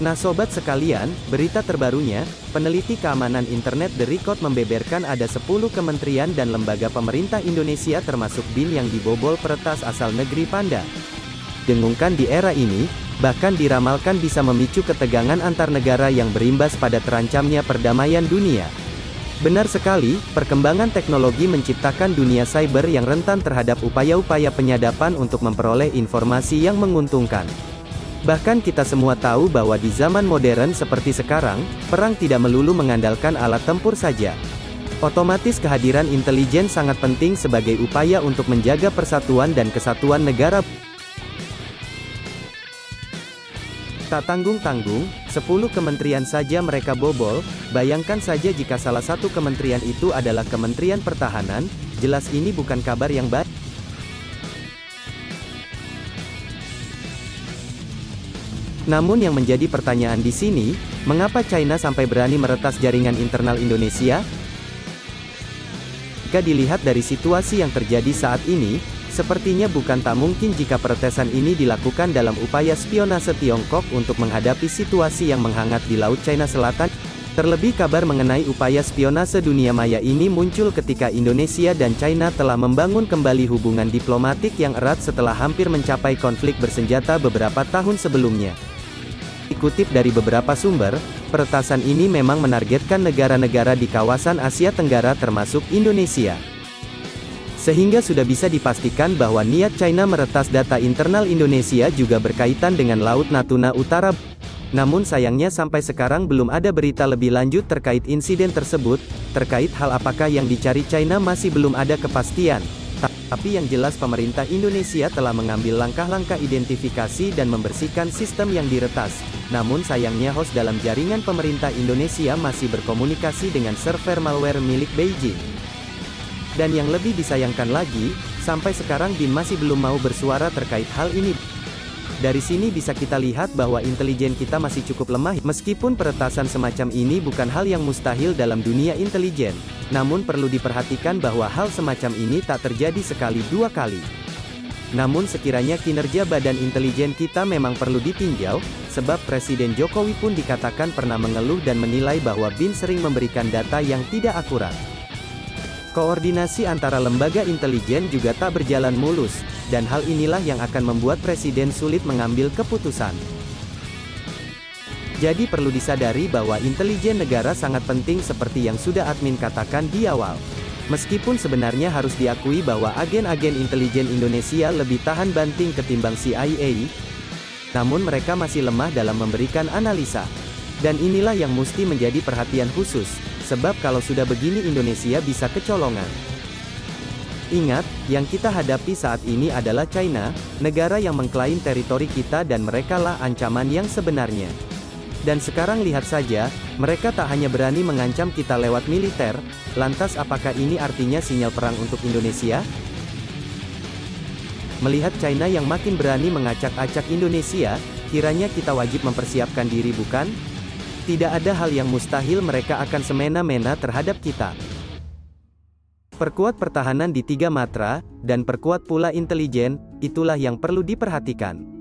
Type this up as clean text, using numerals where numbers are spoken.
Nah sobat sekalian, berita terbarunya, peneliti keamanan internet The Record membeberkan ada 10 kementerian dan lembaga pemerintah Indonesia termasuk BIN yang dibobol peretas asal negeri Panda. Dengungkan di era ini, bahkan diramalkan bisa memicu ketegangan antar negara yang berimbas pada terancamnya perdamaian dunia. Benar sekali, perkembangan teknologi menciptakan dunia cyber yang rentan terhadap upaya-upaya penyadapan untuk memperoleh informasi yang menguntungkan. Bahkan kita semua tahu bahwa di zaman modern seperti sekarang, perang tidak melulu mengandalkan alat tempur saja. Otomatis kehadiran intelijen sangat penting sebagai upaya untuk menjaga persatuan dan kesatuan negara. Tak tanggung-tanggung, 10 kementerian saja mereka bobol, bayangkan saja jika salah satu kementerian itu adalah Kementerian Pertahanan, jelas ini bukan kabar yang baik. Namun yang menjadi pertanyaan di sini, mengapa China sampai berani meretas jaringan internal Indonesia? Jika dilihat dari situasi yang terjadi saat ini, sepertinya bukan tak mungkin jika peretasan ini dilakukan dalam upaya spionase Tiongkok untuk menghadapi situasi yang menghangat di Laut Cina Selatan. Terlebih kabar mengenai upaya spionase dunia maya ini muncul ketika Indonesia dan China telah membangun kembali hubungan diplomatik yang erat setelah hampir mencapai konflik bersenjata beberapa tahun sebelumnya. Dikutip dari beberapa sumber, peretasan ini memang menargetkan negara-negara di kawasan Asia Tenggara termasuk Indonesia. Sehingga sudah bisa dipastikan bahwa niat China meretas data internal Indonesia juga berkaitan dengan Laut Natuna Utara. Namun sayangnya sampai sekarang belum ada berita lebih lanjut terkait insiden tersebut. Terkait hal apakah yang dicari China masih belum ada kepastian. Tapi yang jelas pemerintah Indonesia telah mengambil langkah-langkah identifikasi dan membersihkan sistem yang diretas. Namun sayangnya host dalam jaringan pemerintah Indonesia masih berkomunikasi dengan server malware milik Beijing. Dan yang lebih disayangkan lagi, sampai sekarang BIN masih belum mau bersuara terkait hal ini. Dari sini bisa kita lihat bahwa intelijen kita masih cukup lemah. Meskipun peretasan semacam ini bukan hal yang mustahil dalam dunia intelijen, namun perlu diperhatikan bahwa hal semacam ini tak terjadi sekali dua kali. Namun sekiranya kinerja badan intelijen kita memang perlu ditinjau, sebab Presiden Jokowi pun dikatakan pernah mengeluh dan menilai bahwa BIN sering memberikan data yang tidak akurat. Koordinasi antara lembaga intelijen juga tak berjalan mulus, dan hal inilah yang akan membuat Presiden sulit mengambil keputusan. Jadi perlu disadari bahwa intelijen negara sangat penting seperti yang sudah admin katakan di awal. Meskipun sebenarnya harus diakui bahwa agen-agen intelijen Indonesia lebih tahan banting ketimbang CIA, namun mereka masih lemah dalam memberikan analisa. Dan inilah yang mesti menjadi perhatian khusus, sebab kalau sudah begini Indonesia bisa kecolongan. Ingat, yang kita hadapi saat ini adalah China, negara yang mengklaim teritori kita dan merekalah ancaman yang sebenarnya. Dan sekarang lihat saja, mereka tak hanya berani mengancam kita lewat militer, lantas apakah ini artinya sinyal perang untuk Indonesia? Melihat China yang makin berani mengacak-acak Indonesia, kiranya kita wajib mempersiapkan diri bukan? Tidak ada hal yang mustahil mereka akan semena-mena terhadap kita. Perkuat pertahanan di 3 matra, dan perkuat pula intelijen, itulah yang perlu diperhatikan.